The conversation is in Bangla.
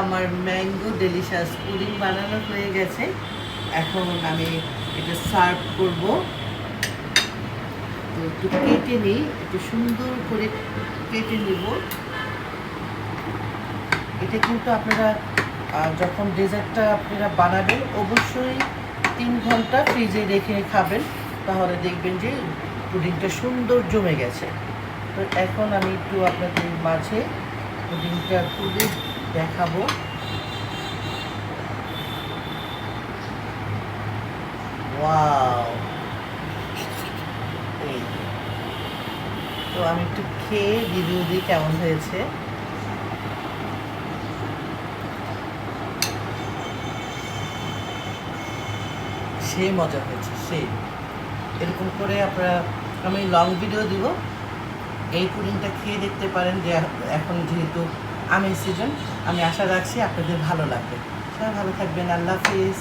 আমার ম্যাঙ্গো ডেলিশাস পুডিং বানানো হয়ে গেছে। এখন আমি এটা সার্ভ করব। তো একটু কেটে নিই, একটু সুন্দর করে কেটে নেব। এটা কিন্তু আপনারা যখন ডেজার্টটা আপনারা বানাবেন অবশ্যই 3 ঘন্টা ফ্রিজে রেখে খাবেন, তাহলে দেখবেন যে পুডিংটা সুন্দর জমে গেছে। তো এখন আমি একটু আপনাদের মাঝে পুডিংটা তুলে দেখাবো। ওয়াও! এই তো আমি একটু খেয়ে রিভিউ দিই কেমন হয়েছে। সে মজা হয়েছে, সে এরকম করে আপনারা, আমি লং ভিডিও দিব, এই পুডিংটা খেয়ে দেখতে পারেন যে এখন যেহেতু আমের সিজন, আমি আশা রাখছি আপনাদের ভালো লাগবে। সবাই ভালো থাকবেন, আল্লাহ হাফিজ।